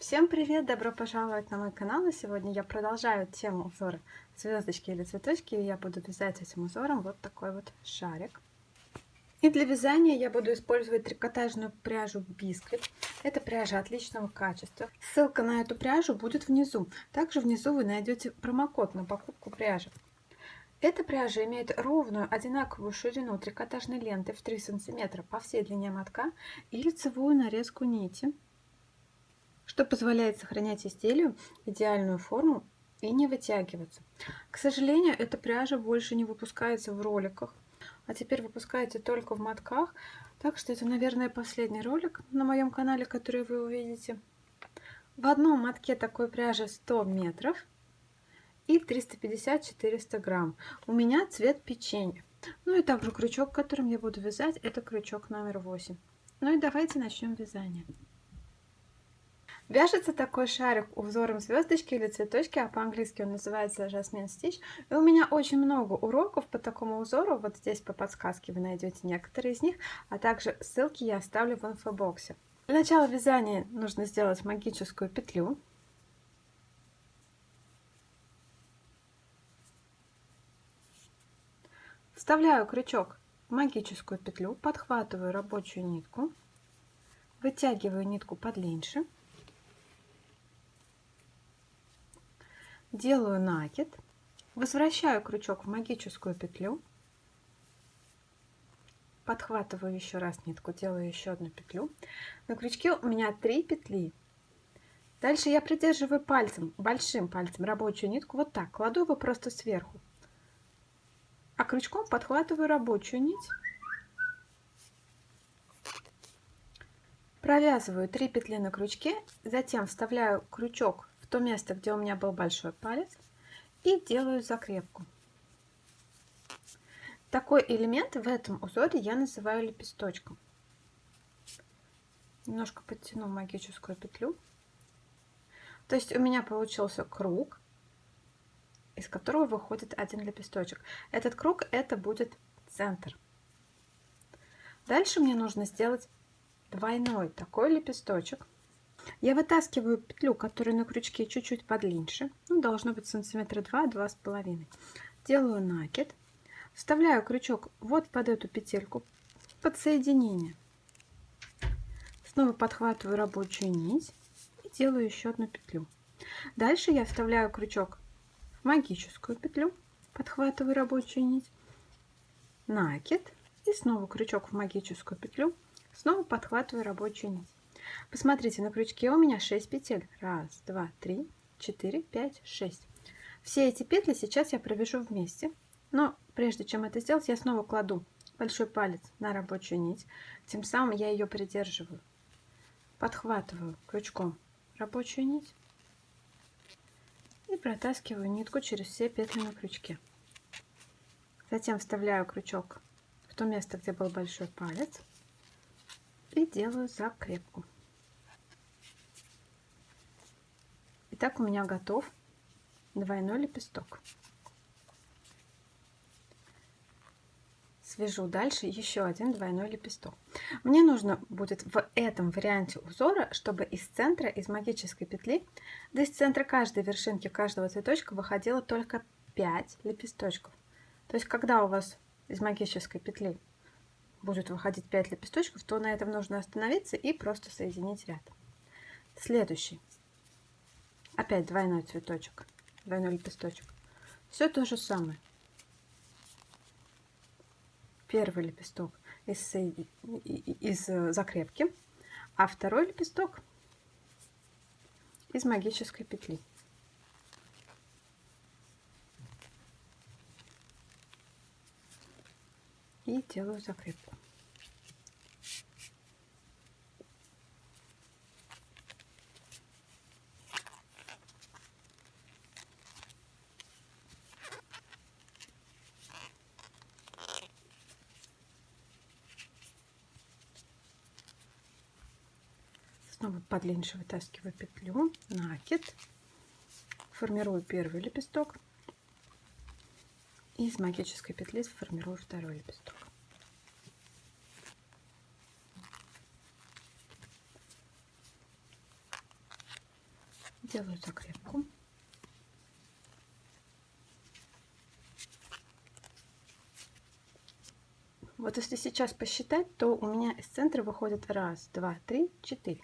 Всем привет! Добро пожаловать на мой канал! И сегодня я продолжаю тему узора звездочки или цветочки. И я буду вязать этим узором вот такой вот шарик. И для вязания я буду использовать трикотажную пряжу Бисквит. Это пряжа отличного качества. Ссылка на эту пряжу будет внизу. Также внизу вы найдете промокод на покупку пряжи. Эта пряжа имеет ровную одинаковую ширину трикотажной ленты в 3 см по всей длине мотка и лицевую нарезку нити, что позволяет сохранять изделию идеальную форму и не вытягиваться. К сожалению, эта пряжа больше не выпускается в роликах, а теперь выпускается только в мотках. Так что это, наверное, последний ролик на моем канале, который вы увидите. В одном мотке такой пряжи 100 метров и 350-400 грамм. У меня цвет печенья. Ну и также крючок, которым я буду вязать, это крючок номер 8. Ну и давайте начнем вязание. Вяжется такой шарик узором звездочки или цветочки, а по-английски он называется Jasmine Stitch. И у меня очень много уроков по такому узору. Вот здесь по подсказке вы найдете некоторые из них, а также ссылки я оставлю в инфобоксе. Для начала вязания нужно сделать магическую петлю. Вставляю крючок в магическую петлю, подхватываю рабочую нитку, вытягиваю нитку подлиннее. Делаю накид, возвращаю крючок в магическую петлю, подхватываю еще раз нитку, делаю еще одну петлю. На крючке у меня 3 петли. Дальше я придерживаю пальцем, большим пальцем рабочую нитку, вот так, кладу его просто сверху. А крючком подхватываю рабочую нить, провязываю 3 петли на крючке, затем вставляю крючок в то место, где у меня был большой палец, и делаю закрепку. Такой элемент в этом узоре я называю лепесточком. Немножко подтяну магическую петлю. То есть у меня получился круг, из которого выходит один лепесточек. Этот круг это будет центр. Дальше мне нужно сделать двойной такой лепесточек. Я вытаскиваю петлю, которая на крючке чуть-чуть подлиннее, ну, должно быть сантиметра 2-2,5. Делаю накид, вставляю крючок вот под эту петельку, под соединение. Снова подхватываю рабочую нить и делаю еще одну петлю. Дальше я вставляю крючок в магическую петлю, подхватываю рабочую нить, накид и снова крючок в магическую петлю, снова подхватываю рабочую нить. Посмотрите, на крючке у меня 6 петель. 1, 2, 3, 4, 5, 6. Все эти петли сейчас я провяжу вместе. Но прежде чем это сделать, я снова кладу большой палец на рабочую нить. Тем самым я ее придерживаю. Подхватываю крючком рабочую нить и протаскиваю нитку через все петли на крючке. Затем вставляю крючок в то место, где был большой палец, и делаю закрепку. Итак, у меня готов двойной лепесток. Свяжу дальше еще один двойной лепесток. Мне нужно будет в этом варианте узора, чтобы из центра, из магической петли, да из центра каждой вершинки каждого цветочка выходило только 5 лепесточков. То есть, когда у вас из магической петли будет выходить 5 лепесточков, то на этом нужно остановиться и просто соединить ряд. Следующий. Опять двойной цветочек, двойной лепесточек. Все то же самое. Первый лепесток из закрепки, а второй лепесток из магической петли. И делаю закрепку. Снова подлиннее вытаскиваю петлю, накид, формирую первый лепесток и из магической петли сформирую второй лепесток. делаю закрепку. Вот если сейчас посчитать, то у меня из центра выходит 1, 2, 3, 4.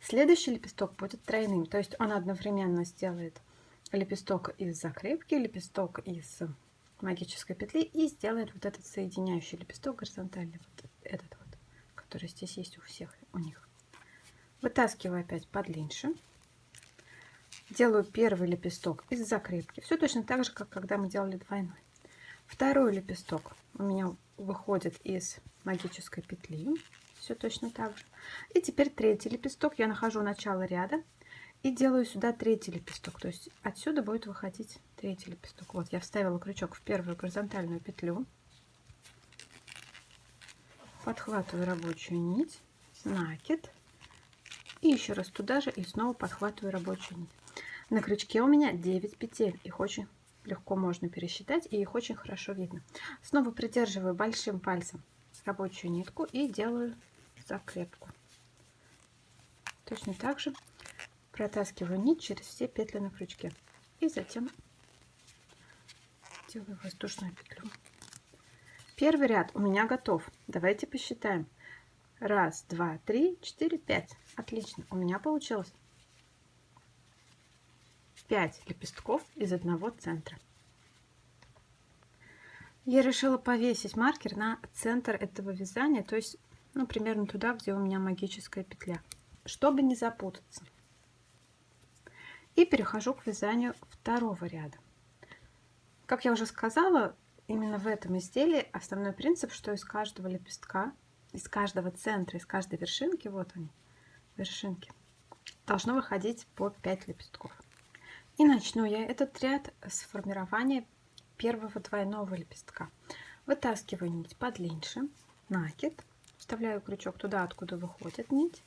Следующий лепесток будет тройным, то есть он одновременно сделает лепесток из закрепки, лепесток из магической петли и сделает вот этот соединяющий лепесток горизонтальный, вот этот вот, который здесь есть у всех у них. Вытаскиваю опять подлиннее. Делаю первый лепесток из закрепки. Все точно так же, как когда мы делали двойной. Второй лепесток у меня выходит из магической петли. Все точно так же. И теперь третий лепесток. Я нахожу начало ряда и делаю сюда третий лепесток. То есть отсюда будет выходить третий лепесток. Вот я вставила крючок в первую горизонтальную петлю. Подхватываю рабочую нить, накид. И еще раз туда же и снова подхватываю рабочую нить. На крючке у меня 9 петель. Их очень легко можно пересчитать, и их очень хорошо видно. Снова придерживаю большим пальцем рабочую нитку и делаю закрепку. Точно так же протаскиваю нить через все петли на крючке. И затем делаю воздушную петлю. Первый ряд у меня готов. Давайте посчитаем. 1, 2, 3, 4, 5. Отлично. У меня получилось 5 лепестков из одного центра. Я решила повесить маркер на центр этого вязания, то есть примерно туда, где у меня магическая петля, чтобы не запутаться. И перехожу к вязанию второго ряда. Как я уже сказала, именно в этом изделии основной принцип, что из каждого лепестка, из каждого центра, из каждой вершинки, вот они, вершинки, должно выходить по 5 лепестков. И начну я этот ряд с формирования первого двойного лепестка. Вытаскиваю нить подлиннее, накид, вставляю крючок туда, откуда выходит нить,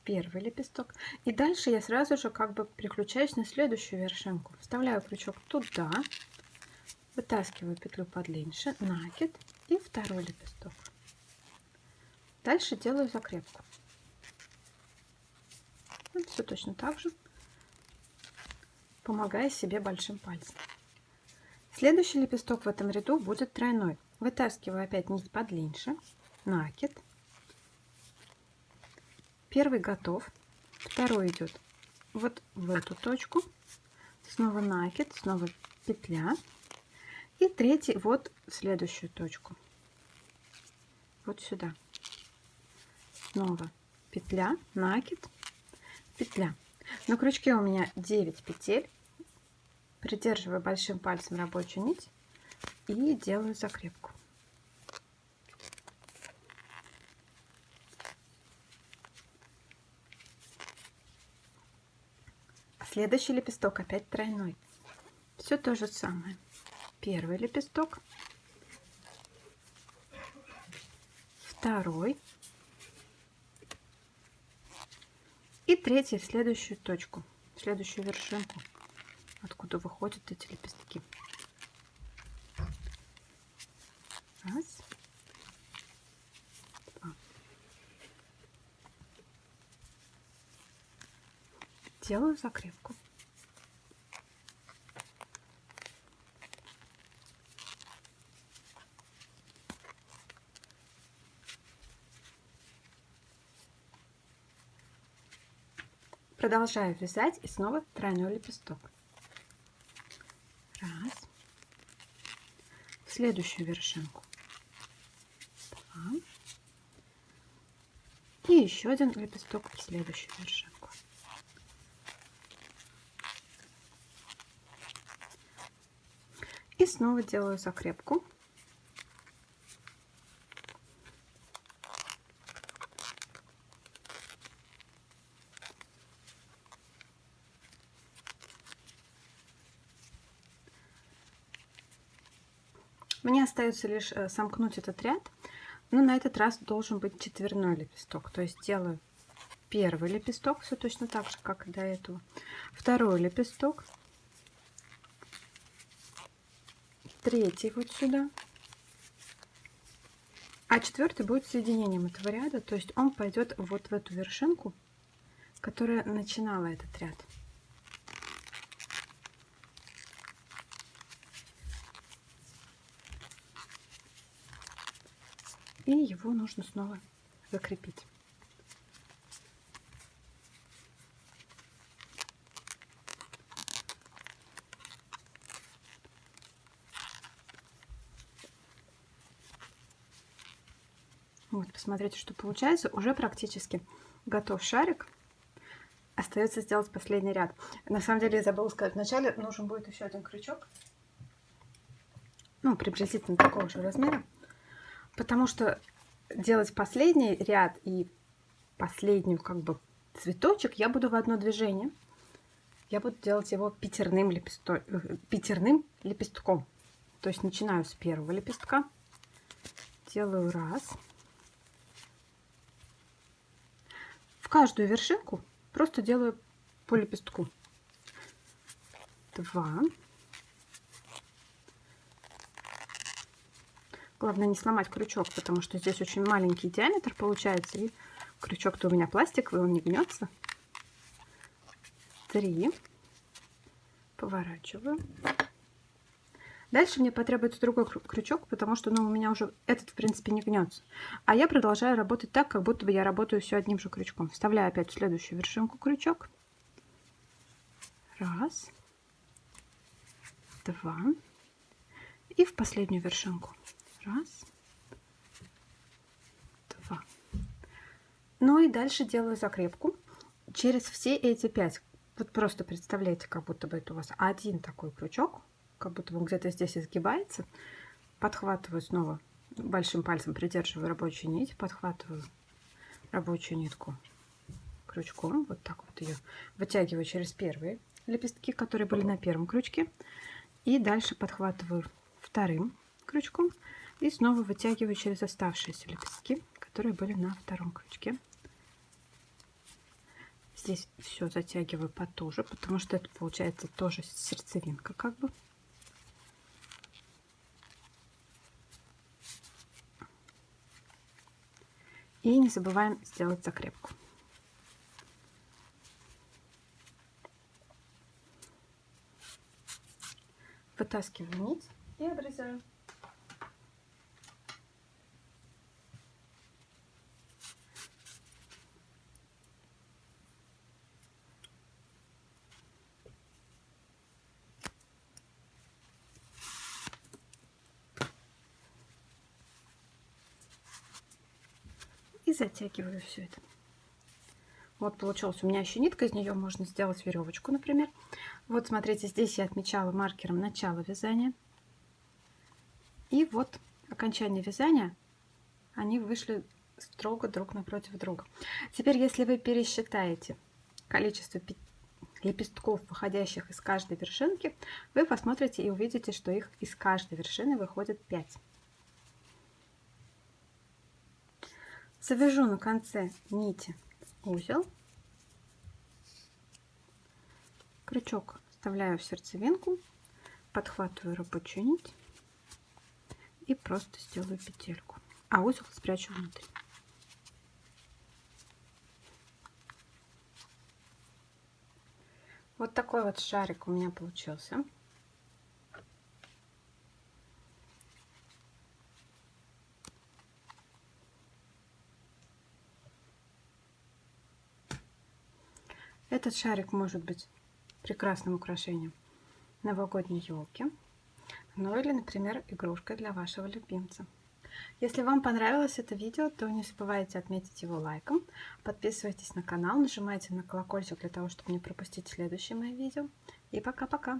первый лепесток. И дальше я сразу же как бы переключаюсь на следующую вершинку. Вставляю крючок туда, вытаскиваю петлю подлиннее, накид и второй лепесток. Дальше делаю закрепку. Все точно так же, помогая себе большим пальцем. Следующий лепесток в этом ряду будет тройной. Вытаскиваю опять нить подлиннее, накид. Первый готов, второй идет вот в эту точку, снова накид, снова петля, и третий вот в следующую точку, вот сюда. Снова петля, накид, петля. На крючке у меня 9 петель. Придерживаю большим пальцем рабочую нить и делаю закрепку. Следующий лепесток опять тройной. Все то же самое. Первый лепесток, второй и третий в следующую точку, в следующую вершинку, откуда выходят эти лепестки. Раз, два. Делаю закрепку. Продолжаю вязать и снова тройной лепесток. Раз. В следующую вершинку. Два. И еще один лепесток в следующую вершинку. И снова делаю закрепку. Мне остается лишь сомкнуть этот ряд, но на этот раз должен быть четверной лепесток. То есть делаю первый лепесток, все точно так же, как и до этого. Второй лепесток. Третий вот сюда. А четвертый будет соединением этого ряда, то есть он пойдет вот в эту вершинку, которая начинала этот ряд. И его нужно снова закрепить. Вот, посмотрите, что получается. Уже практически готов шарик. Остается сделать последний ряд. На самом деле, я забыла сказать, вначале нужен будет еще один крючок. Ну, приблизительно такого же размера. Потому что делать последний ряд и последнюю как бы цветочек я буду в одно движение. Я буду делать его пятерным лепестком. То есть начинаю с первого лепестка. Делаю раз. В каждую вершинку просто делаю по лепестку. 2. Главное не сломать крючок, потому что здесь очень маленький диаметр получается. И крючок-то у меня пластиковый, он не гнется. 3. Поворачиваю. Дальше мне потребуется другой крючок, потому что у меня уже этот, в принципе, не гнется. А я продолжаю работать так, как будто бы я работаю все одним же крючком. Вставляю опять в следующую вершинку крючок. 1, 2. И в последнюю вершинку. 1, 2. Ну и дальше делаю закрепку через все эти 5. Вот просто представляете, как будто бы это у вас один такой крючок, как будто бы он где-то здесь изгибается. Подхватываю снова большим пальцем, придерживаю рабочую нить, подхватываю рабочую нитку крючком, вот так вот ее вытягиваю через первые лепестки, которые были на первом крючке, и дальше подхватываю вторым крючком и снова вытягиваю через оставшиеся лепестки, которые были на втором крючке. Здесь все затягиваю потуже, потому что это получается тоже сердцевинка как бы. И не забываем сделать закрепку. Вытаскиваю нить и обрезаю. И затягиваю все это. Вот получилось у меня еще нитка, из нее можно сделать веревочку, например. Вот смотрите, здесь я отмечала маркером начало вязания. И вот окончание вязания, они вышли строго друг напротив друга. Теперь, если вы пересчитаете количество лепестков, выходящих из каждой вершинки, вы посмотрите и увидите, что их из каждой вершины выходит 5. Завяжу на конце нити узел, крючок вставляю в сердцевинку, подхватываю рабочую нить и просто сделаю петельку, а узел спрячу внутрь. Вот такой вот шарик у меня получился. Этот шарик может быть прекрасным украшением новогодней елки, ну или, например, игрушкой для вашего любимца. Если вам понравилось это видео, то не забывайте отметить его лайком, подписывайтесь на канал, нажимайте на колокольчик для того, чтобы не пропустить следующие мои видео. И пока-пока!